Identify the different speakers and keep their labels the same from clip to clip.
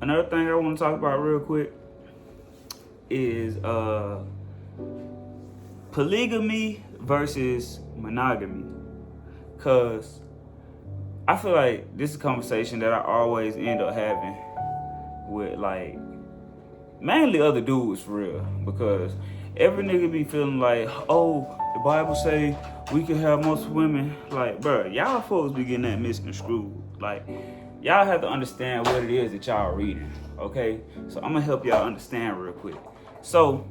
Speaker 1: Another thing I want to talk about real quick is polygamy versus monogamy. Cause I feel like this is a conversation that I always end up having with like mainly other dudes for real. Because every nigga be feeling like, oh, the Bible say we can have multiple women. Like, bro, y'all folks be getting that misconstrued. Like, y'all have to understand what it is that y'all reading, okay? So I'm gonna help y'all understand real quick. So,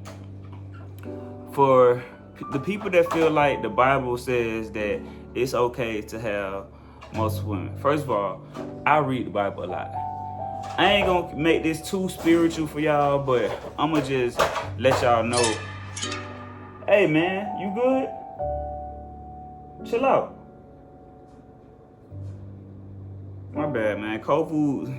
Speaker 1: for the people that feel like the Bible says that it's okay to have multiple women, first of all, I read the Bible a lot. I ain't gonna make this too spiritual for y'all, but I'm gonna just let y'all know. Hey man, you good? Chill out. My bad, man. Kofu,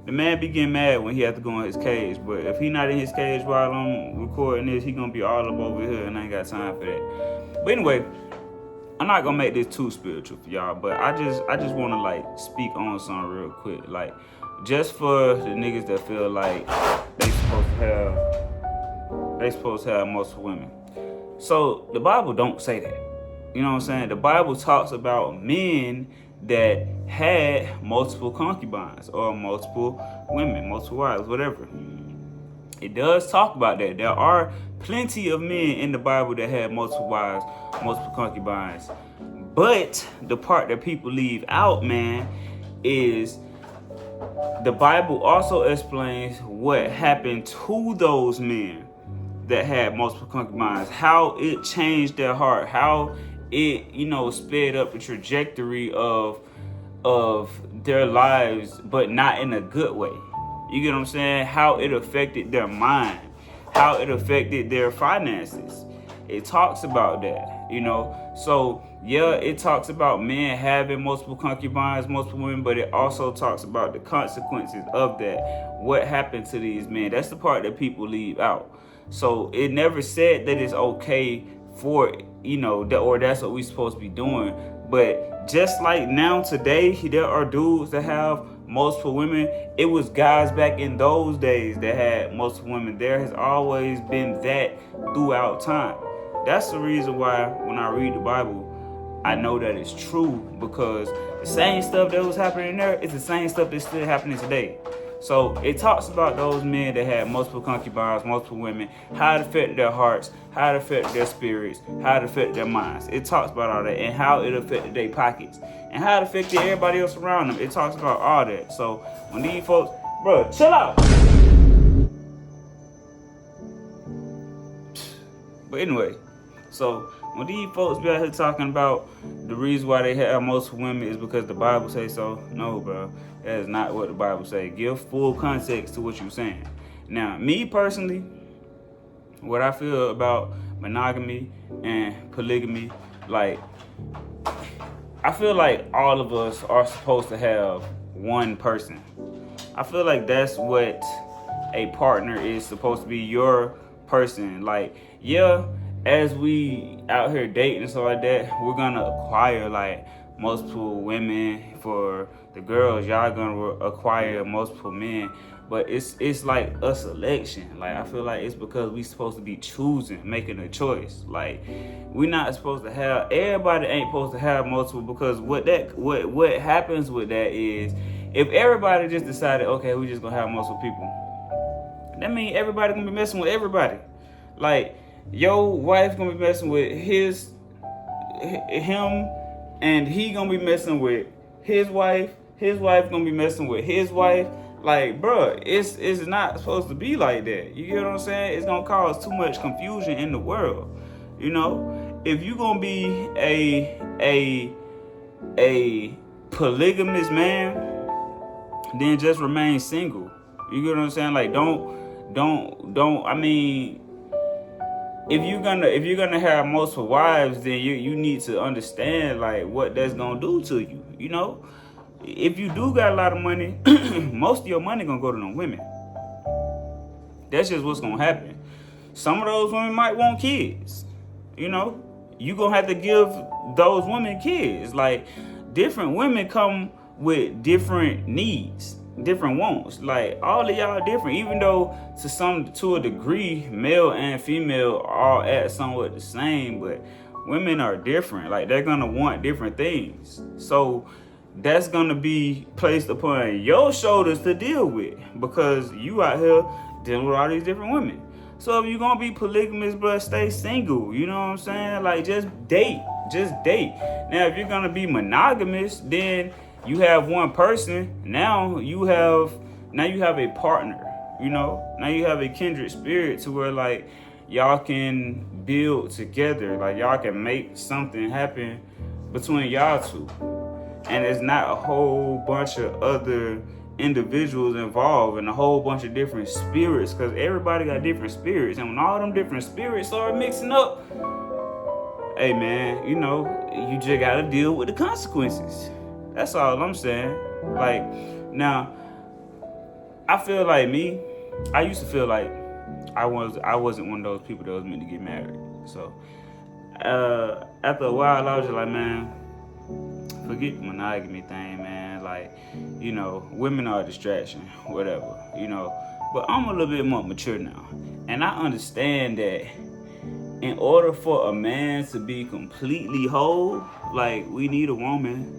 Speaker 1: the man be getting mad when he have to go in his cage, but if he not in his cage while I'm recording this, he gonna be all up over here, and I ain't got time for that. But anyway, I'm not gonna make this too spiritual for y'all, but I just wanna like speak on something real quick, like just for the niggas that feel like they supposed to have multiple women. So the Bible don't say that. You know what I'm saying? The Bible talks about men that had multiple concubines or multiple women, multiple wives, whatever. It does talk about that. There are plenty of men in the Bible that had multiple wives, multiple concubines. But the part that people leave out, man, is the Bible also explains what happened to those men that had multiple concubines, how it changed their heart, how it, sped up the trajectory of their lives, but not in a good way. You get what I'm saying? How it affected their mind, how it affected their finances. It talks about that, So, yeah, it talks about men having multiple concubines, multiple women, but it also talks about the consequences of that. What happened to these men? That's the part that people leave out. So it never said that it's okay for, or that's what we're supposed to be doing. But just like now today, there are dudes that have multiple women. It was guys back in those days that had multiple women. There has always been that throughout time. That's the reason why when I read the Bible, I know that it's true, because the same stuff that was happening there is the same stuff that's still happening today. So it talks about those men that had multiple concubines, multiple women, how it affected their hearts, how it affected their spirits, how it affected their minds. It talks about all that, and how it affected their pockets, and how it affected everybody else around them. It talks about all that. So when these folks, bro, chill out. But anyway, so when these folks be out here talking about the reason why they have multiple women is because the Bible say so, no, bro. That is not what the Bible say. Give full context to what you're saying. Now, me personally, what I feel about monogamy and polygamy, like, I feel like all of us are supposed to have one person. I feel like that's what a partner is supposed to be, your person. Like, yeah, as we out here dating and stuff like that, we're gonna acquire like multiple women. For the girls, y'all gonna acquire multiple men, but it's like a selection. Like, I feel like it's because we supposed to be choosing, making a choice. Like, we not supposed to have, everybody ain't supposed to have multiple, because what happens with that is, if everybody just decided, okay, we just gonna have multiple people, that means everybody gonna be messing with everybody. Like, your wife gonna be messing with him, and he gonna be messing with his wife gonna be messing with his wife. Like, bruh, it's not supposed to be like that. You get what I'm saying? It's gonna cause too much confusion in the world. If you gonna be a polygamous man, then just remain single. You get what I'm saying? Like, don't. I mean, if you're gonna have multiple wives, then you need to understand like what that's gonna do to you. If you do got a lot of money, most of your money gonna go to them women. That's just what's gonna happen. Some of those women might want kids. You gonna have to give those women kids. Like, different women come with different needs. different wants. Like, all of y'all different, even though to a degree, male and female are at somewhat the same, but women are different. Like, they're gonna want different things. So that's gonna be placed upon your shoulders to deal with, because you out here dealing with all these different women. So if you're gonna be polygamous, bro, stay single. You know what I'm saying? Like, just date. Now, if you're gonna be monogamous, then you have one person. Now you have a partner. Now you have a kindred spirit to where, like, y'all can build together. Like, y'all can make something happen between y'all two. And it's not a whole bunch of other individuals involved and a whole bunch of different spirits, because everybody got different spirits. And when all them different spirits start mixing up, hey man, you just gotta deal with the consequences. That's all I'm saying. Like, now, I feel like I used to feel like I wasn't one of those people that was meant to get married. So after a while, I was just like, man, forget the monogamy thing, man. Like, women are a distraction, whatever, But I'm a little bit more mature now. And I understand that in order for a man to be completely whole, like, we need a woman.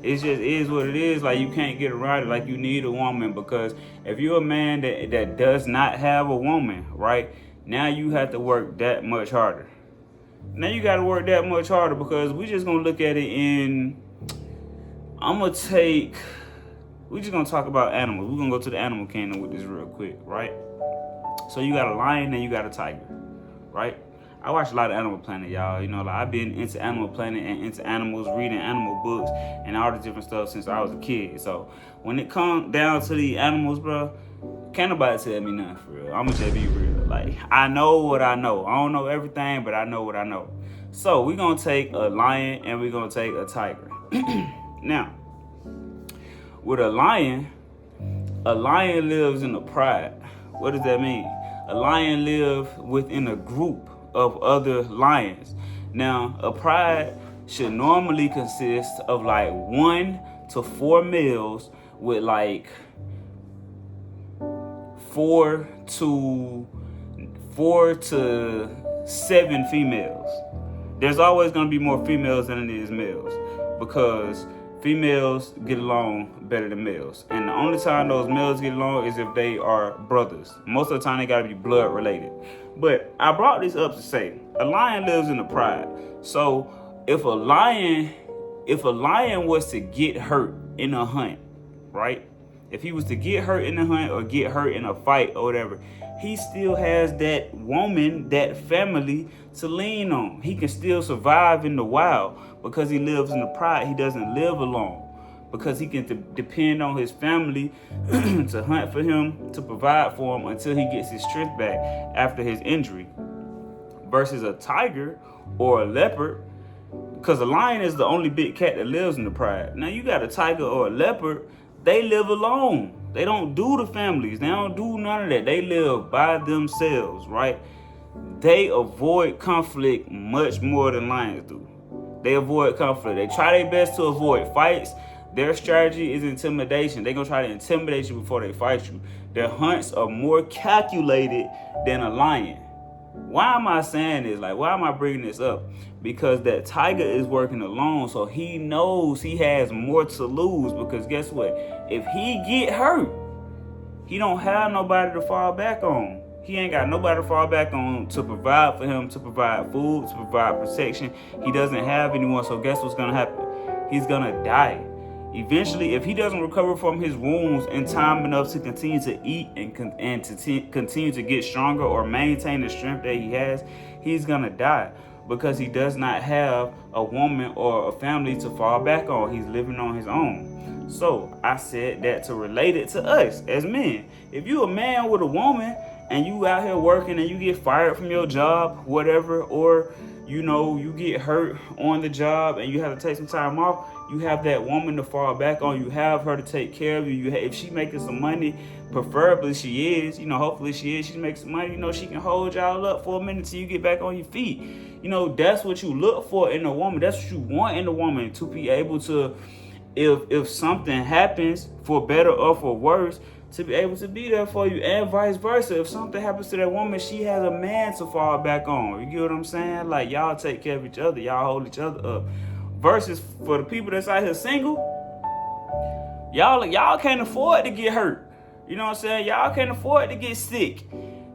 Speaker 1: It just is what it is. Like, you can't get around it. Like, you need a woman, because if you're a man that does not have a woman, right, now you have to work that much harder. Now you got to work that much harder, because we just going to look at it in, we just going to talk about animals. We're going to go to the animal kingdom with this real quick, right? So you got a lion and you got a tiger, right? I watch a lot of Animal Planet, y'all. Like, I've been into Animal Planet and into animals, reading animal books and all the different stuff since I was a kid. So when it comes down to the animals, bro, can't nobody tell me nothing for real. I'm gonna just be real. Like, I know what I know. I don't know everything, but I know what I know. So we're gonna take a lion and we're gonna take a tiger. Now, with a lion lives in a pride. What does that mean? A lion lives within a group of other lions. Now, a pride should normally consist of like 1 to 4 males with like 4 to 7 females. There's always going to be more females than it is males, because females get along better than males. And the only time those males get along is if they are brothers. Most of the time they got to be blood related. But I brought this up to say, a lion lives in the pride. So if a lion was to get hurt in a hunt, right? If he was to get hurt in a hunt or get hurt in a fight or whatever, he still has that woman, that family to lean on. He can still survive in the wild because he lives in the pride. He doesn't live alone, because he can depend on his family to hunt for him, to provide for him until he gets his strength back after his injury. Versus a tiger or a leopard, because a lion is the only big cat that lives in the pride. Now you got a tiger or a leopard, they live alone. They don't do the families. They don't do none of that. They live by themselves, right? They avoid conflict much more than lions do. They avoid conflict. They try their best to avoid fights. Their strategy is intimidation. They're going to try to intimidate you before they fight you. Their hunts are more calculated than a lion. Why am I saying this? Like, why am I bringing this up? Because that tiger is working alone, so he knows he has more to lose. Because guess what? If he get hurt, he don't have nobody to fall back on. He ain't got nobody to fall back on to provide for him, to provide food, to provide protection. He doesn't have anyone, so guess what's going to happen? He's going to die. Eventually, if he doesn't recover from his wounds in time enough to continue to eat and to continue to get stronger or maintain the strength that he has, he's going to die, because he does not have a woman or a family to fall back on. He's living on his own. So I said that to relate it to us as men. If you a man with a woman and you out here working and you get fired from your job, whatever, or you get hurt on the job and you have to take some time off, you have that woman to fall back on. You have her to take care of you. If she making some money, preferably she is, hopefully she is, she makes some money, she can hold y'all up for a minute till you get back on your feet. That's what you look for in a woman. That's what you want in a woman, to be able to if something happens, for better or for worse, to be able to be there for you, and vice versa. If something happens to that woman, she has a man to fall back on. You get what I'm saying? Like, y'all take care of each other, y'all hold each other up. Versus for the people that's out here single, y'all can't afford to get hurt. You know what I'm saying? Y'all can't afford to get sick.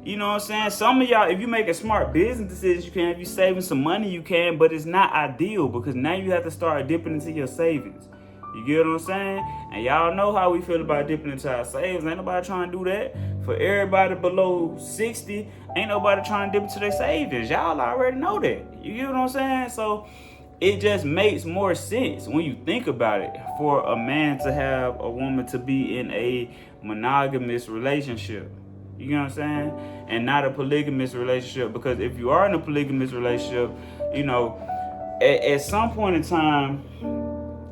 Speaker 1: You know what I'm saying? Some of y'all, if you making smart business decisions, you can. If you saving some money, you can. But it's not ideal, because now you have to start dipping into your savings. You get what I'm saying? And y'all know how we feel about dipping into our savings. Ain't nobody trying to do that. For everybody below 60, ain't nobody trying to dip into their savings. Y'all already know that. You get what I'm saying? So it just makes more sense when you think about it, for a man to have a woman to be in a monogamous relationship. You know what I'm saying? And not a polygamous relationship. Because if you are in a polygamous relationship, you know, at some point in time,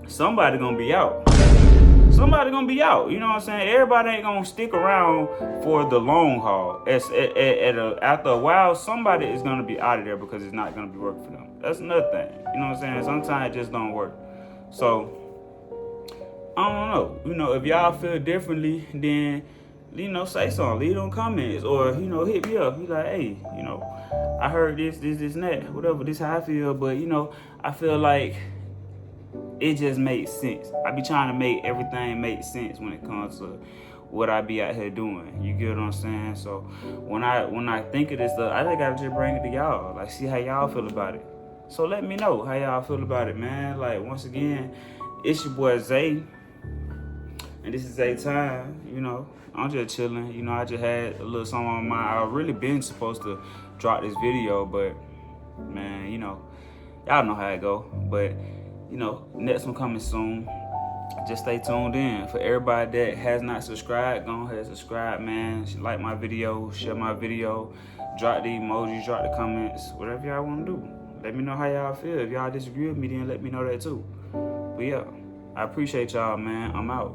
Speaker 1: somebody gonna be out. Somebody gonna be out. You know what I'm saying? Everybody ain't gonna stick around for the long haul. After a while, somebody is gonna be out of there because it's not gonna be working for them. That's another thing. You know what I'm saying? Sometimes it just don't work. So I don't know. You know, if y'all feel differently, then, you know, say something. Leave them comments, or, you know, hit me up. Be like, hey, you know, I heard this, and that, whatever. This how I feel, but, you know, I feel like it just makes sense. I be trying to make everything make sense when it comes to what I be out here doing. You get what I'm saying? So when I think of this stuff, I just gotta just bring it to y'all. Like, see how y'all feel about it. So let me know how y'all feel about it, man. Like, once again, it's your boy Zay, and this is Zay Time. You know, I'm just chilling. You know, I just had a little something on my mind. I really been supposed to drop this video, but man, you know, y'all know how it go. But you know, next one coming soon. Just stay tuned in. For everybody that has not subscribed, go ahead and subscribe, man. Like my video, share my video, drop the emojis, drop the comments, whatever y'all want to do. Let me know how y'all feel. If y'all disagree with me, then let me know that too. But yeah, I appreciate y'all, man. I'm out.